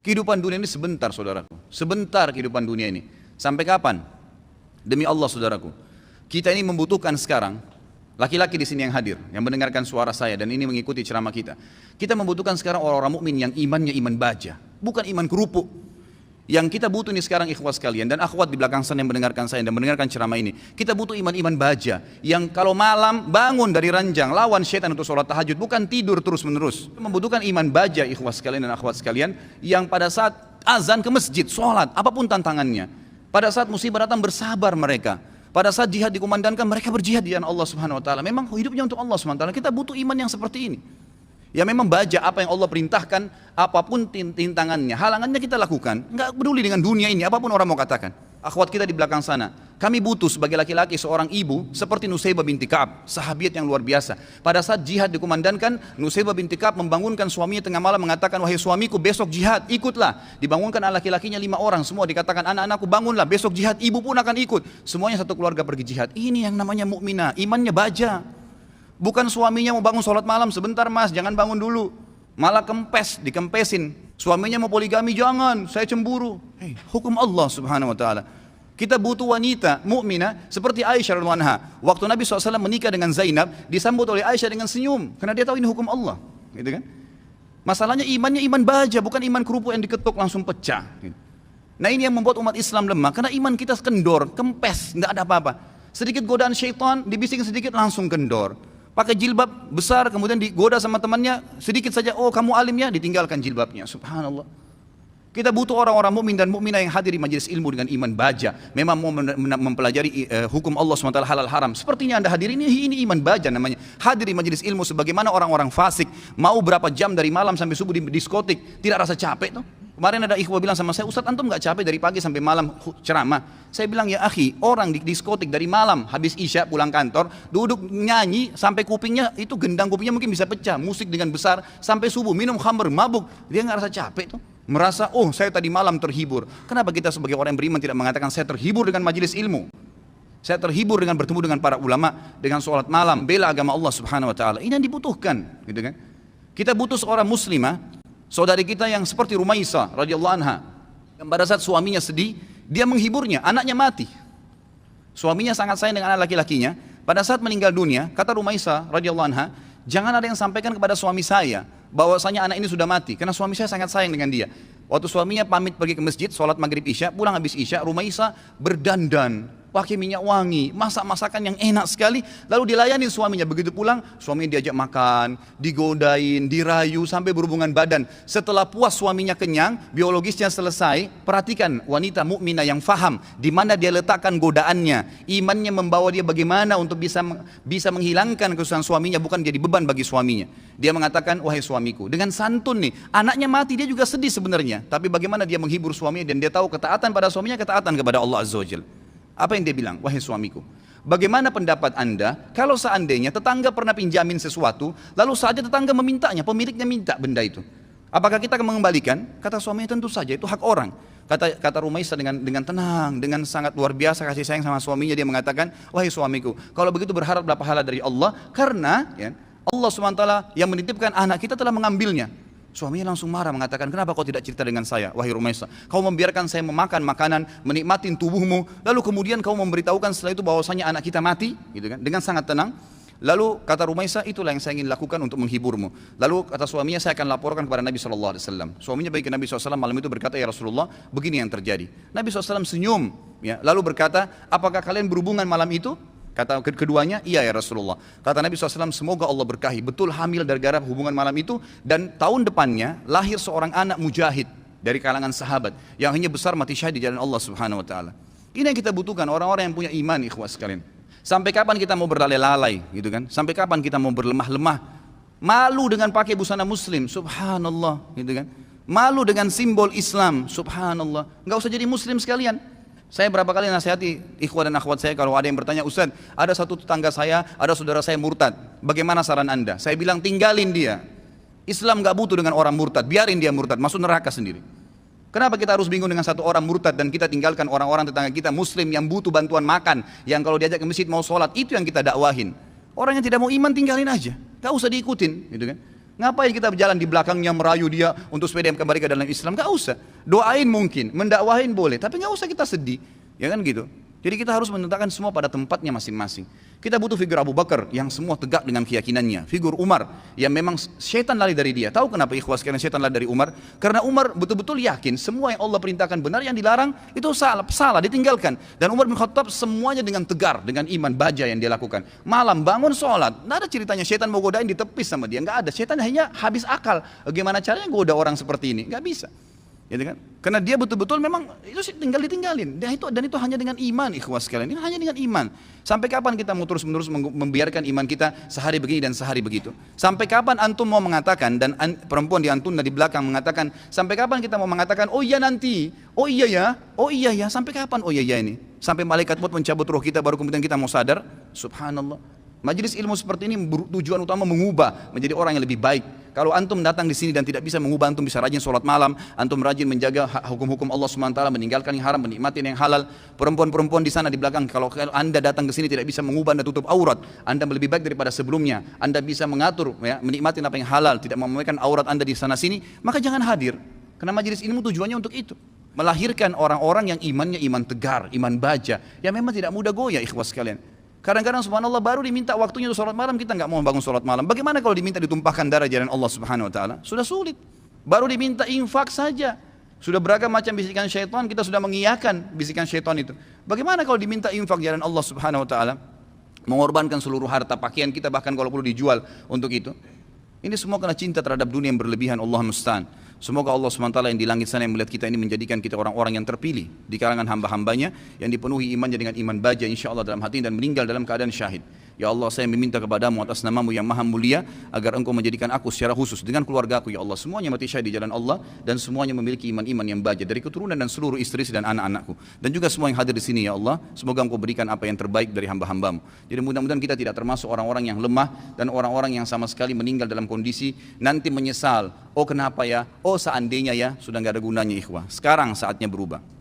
Kehidupan dunia ini sebentar saudaraku. Sebentar kehidupan dunia ini. Sampai kapan? Demi Allah saudaraku. Kita ini membutuhkan sekarang, laki-laki di sini yang hadir, yang mendengarkan suara saya dan ini mengikuti ceramah kita. Kita membutuhkan sekarang orang-orang mukmin yang imannya iman baja, bukan iman kerupuk. Yang kita butuh ini sekarang ikhwas sekalian dan akhwat di belakang sana yang mendengarkan saya dan mendengarkan ceramah ini. Kita butuh iman-iman baja yang kalau malam bangun dari ranjang lawan syaitan untuk sholat tahajud, bukan tidur terus-menerus. Membutuhkan iman baja ikhwas sekalian dan akhwat sekalian yang pada saat azan ke masjid, sholat, apapun tantangannya. Pada saat musibah datang bersabar mereka. Pada saat jihad dikumandangkan mereka berjihad di jalan Allah Subhanahu wa taala. Memang hidupnya untuk Allah Subhanahu wa taala. Kita butuh iman yang seperti ini. Ya memang baja apa yang Allah perintahkan, apapun tintangannya, halangannya kita lakukan. Enggak peduli dengan dunia ini, apapun orang mau katakan. Akhwat kita di belakang sana, kami butuh sebagai laki-laki seorang ibu seperti Nusaybah binti Ka'ab, sahabiat yang luar biasa. Pada saat jihad dikumandangkan, Nusaybah binti Ka'ab membangunkan suaminya tengah malam mengatakan, wahai suamiku besok jihad, ikutlah. Dibangunkan laki-lakinya 5 orang, semua dikatakan anak-anakku bangunlah, besok jihad, ibu pun akan ikut. Semuanya satu keluarga pergi jihad. Ini yang namanya mukminah, imannya baja. Bukan suaminya mau bangun sholat malam, sebentar mas, jangan bangun dulu. Malah kempes, dikempesin. Suaminya mau poligami, jangan, saya cemburu. Hukum Allah Subhanahu wa taala. Kita butuh wanita mukminah seperti Aisyah radhiyallahu anha. Waktu Nabi SAW menikah dengan Zainab, disambut oleh Aisyah dengan senyum, karena dia tahu ini hukum Allah, gitu kan? Masalahnya imannya iman baja, bukan iman kerupuk yang diketuk langsung pecah. Nah ini yang membuat umat Islam lemah, karena iman kita kendor, kempes, tidak ada apa-apa. Sedikit godaan syaitan, dibising sedikit langsung kendor. Pakai jilbab besar, kemudian digoda sama temannya, sedikit saja, oh kamu alim ya, ditinggalkan jilbabnya. Subhanallah. Kita butuh orang-orang mukmin dan mukminah yang hadir di majelis ilmu dengan iman baja. Memang mau mempelajari hukum Allah SWT halal haram. Sepertinya anda hadir ini iman baja namanya. Hadir di majelis ilmu sebagaimana orang-orang fasik. Mau berapa jam dari malam sampai subuh di diskotik, tidak rasa capek tuh. Kemarin ada ikhwah bilang sama saya, Ustadz antum gak capek dari pagi sampai malam ceramah? Saya bilang ya akhi, orang di diskotik dari malam habis isya pulang kantor, duduk nyanyi sampai kupingnya itu gendang kupingnya mungkin bisa pecah, musik dengan besar sampai subuh, minum khamr, mabuk, dia gak rasa capek tuh. Merasa oh saya tadi malam terhibur. Kenapa kita sebagai orang yang beriman tidak mengatakan saya terhibur dengan majelis ilmu? Saya terhibur dengan bertemu dengan para ulama, dengan sholat malam, bela agama Allah Subhanahu wa taala. Ini yang dibutuhkan, gitu kan? Kita butuh seorang muslimah, saudari kita yang seperti Rumaisah radhiyallahu anha, yang pada saat suaminya sedih, dia menghiburnya, anaknya mati. Suaminya sangat sayang dengan anak laki-lakinya. Pada saat meninggal dunia, kata Rumaisah radhiyallahu anha, jangan ada yang sampaikan kepada suami saya bahwasanya anak ini sudah mati, karena suami saya sangat sayang dengan dia. Waktu suaminya pamit pergi ke masjid, sholat maghrib isya, pulang habis isya, Rumaisah berdandan, pakai minyak wangi, masak-masakan yang enak sekali, lalu dilayani suaminya. Begitu pulang, suaminya diajak makan, digodain, dirayu, sampai berhubungan badan. Setelah puas suaminya kenyang, biologisnya selesai, perhatikan wanita mukminah yang faham di mana dia letakkan godaannya, imannya membawa dia bagaimana untuk bisa menghilangkan kesusahan suaminya, bukan jadi beban bagi suaminya. Dia mengatakan, wahai suamiku, dengan santun nih, anaknya mati, dia juga sedih sebenarnya, tapi bagaimana dia menghibur suaminya dan dia tahu ketaatan pada suaminya, ketaatan kepada Allah Azza wa Jalla. Apa yang dia bilang? Wahai suamiku, bagaimana pendapat anda kalau seandainya tetangga pernah pinjamin sesuatu, lalu saja tetangga memintanya, pemiliknya minta benda itu, apakah kita akan mengembalikan? Kata suaminya, tentu saja, itu hak orang. Kata Rumaisah dengan tenang, dengan sangat luar biasa kasih sayang sama suaminya, dia mengatakan, wahai suamiku, kalau begitu berharaplah pahala dari Allah, karena ya, Allah SWT yang menitipkan anak kita telah mengambilnya. Suaminya langsung marah mengatakan, kenapa kau tidak cerita dengan saya, wahai Rumaisah? Kau membiarkan saya memakan makanan, menikmatin tubuhmu, lalu kemudian kau memberitahukan setelah itu bahwasanya anak kita mati, gitu kan? Dengan sangat tenang. Lalu kata Rumaisah, itulah yang saya ingin lakukan untuk menghiburmu. Lalu kata suaminya, saya akan laporkan kepada Nabi SAW. Suaminya bagi Nabi SAW malam itu berkata, ya Rasulullah, begini yang terjadi. Nabi SAW senyum, ya, lalu berkata, apakah kalian berhubungan malam itu? Kata keduanya, iya ya Rasulullah. Kata Nabi SAW, semoga Allah berkahi, betul hamil gara-gara hubungan malam itu, dan tahun depannya lahir seorang anak mujahid dari kalangan sahabat yang hanya besar mati syahid di jalan Allah Subhanahu wa taala. Ini yang kita butuhkan, orang-orang yang punya iman, ikhwas sekalian. Sampai kapan kita mau berlalai-lalai, gitu kan? Sampai kapan kita mau berlemah-lemah? Malu dengan pakai busana muslim, subhanallah, gitu kan? Malu dengan simbol Islam, subhanallah. Enggak usah jadi muslim sekalian. Saya berapa kali nasihati ikhwan dan akhwat saya, kalau ada yang bertanya, Ustaz, ada satu tetangga saya, ada saudara saya murtad, bagaimana saran anda? Saya bilang, tinggalin dia. Islam gak butuh dengan orang murtad, biarin dia murtad, masuk neraka sendiri. Kenapa kita harus bingung dengan satu orang murtad dan kita tinggalkan orang-orang tetangga kita muslim yang butuh bantuan makan, yang kalau diajak ke masjid mau sholat, itu yang kita dakwahin. Orang yang tidak mau iman tinggalin aja, gak usah diikutin, gitu kan? Ngapain kita berjalan di belakangnya merayu dia untuk supaya dia kembali ke dalam Islam? Gak usah. Doain mungkin, mendakwahin boleh, tapi gak usah kita sedih. Ya kan gitu. Jadi kita harus menetapkan semua pada tempatnya masing-masing. Kita butuh figur Abu Bakar yang semua tegak dengan keyakinannya. Figur Umar yang memang syaitan lari dari dia. Tahu kenapa ikhwas sekalian syaitan lari dari Umar? Karena Umar betul-betul yakin semua yang Allah perintahkan benar, yang dilarang itu salah, ditinggalkan. Dan Umar bin Khattab semuanya dengan tegar, dengan iman baja yang dia lakukan. Malam bangun sholat, nggak ada ceritanya syaitan mau godain ditepis sama dia, nggak ada. Syaitan hanya habis akal. Bagaimana caranya goda orang seperti ini? Nggak bisa. Gitu kan? Karena dia betul-betul memang itu tinggal ditinggalin. Dan itu hanya dengan iman, ikhwas sekalian. Ini hanya dengan iman. Sampai kapan kita mau terus-menerus membiarkan iman kita sehari begini dan sehari begitu? Sampai kapan antum mau mengatakan, dan perempuan di antun di belakang mengatakan, sampai kapan kita mau mengatakan, oh iya nanti, oh iya ya, oh iya ya, sampai kapan oh iya ya ini? Sampai malaikat maut mencabut roh kita baru kemudian kita mau sadar? Subhanallah. Majelis ilmu seperti ini tujuan utama mengubah menjadi orang yang lebih baik. Kalau antum datang di sini dan tidak bisa mengubah, antum bisa rajin sholat malam, antum rajin menjaga hukum-hukum Allah SWT, meninggalkan yang haram, menikmati yang halal. Perempuan-perempuan di sana di belakang, kalau anda datang ke sini tidak bisa mengubah, anda tutup aurat, anda lebih baik daripada sebelumnya. Anda bisa mengatur, ya, menikmati apa yang halal, tidak memamerkan aurat anda di sana sini, maka jangan hadir. Karena majelis ilmu tujuannya untuk itu, melahirkan orang-orang yang imannya iman tegar, iman baja, yang memang tidak mudah goyah, ikhwas sekalian. Kadang-kadang subhanallah baru diminta waktunya untuk sholat malam, kita nggak mau bangun sholat malam. Bagaimana kalau diminta ditumpahkan darah jalan Allah subhanahu wa ta'ala? Sudah sulit. Baru diminta infak saja. Sudah beragam macam bisikan syaitan, kita sudah mengiyakan bisikan syaitan itu. Bagaimana kalau diminta infak jalan Allah subhanahu wa ta'ala? Mengorbankan seluruh harta, pakaian kita bahkan kalau perlu dijual untuk itu. Ini semua karena cinta terhadap dunia yang berlebihan, Allah musta'an. Semoga Allah SWT yang di langit sana yang melihat kita ini menjadikan kita orang-orang yang terpilih di kalangan hamba-hambanya yang dipenuhi imannya dengan iman baja insya Allah dalam hati dan meninggal dalam keadaan syahid. Ya Allah, saya meminta kepadamu atas namamu yang maha mulia agar engkau menjadikan aku secara khusus dengan keluarga aku, ya Allah, semuanya mati syahid di jalan Allah dan semuanya memiliki iman-iman yang baja dari keturunan dan seluruh istri dan anak-anakku, dan juga semua yang hadir di sini, ya Allah, semoga engkau berikan apa yang terbaik dari hamba-hambamu. Jadi mudah-mudahan kita tidak termasuk orang-orang yang lemah dan orang-orang yang sama sekali meninggal dalam kondisi nanti menyesal, oh kenapa ya, oh seandainya ya, sudah nggak ada gunanya ikhwah. Sekarang saatnya berubah.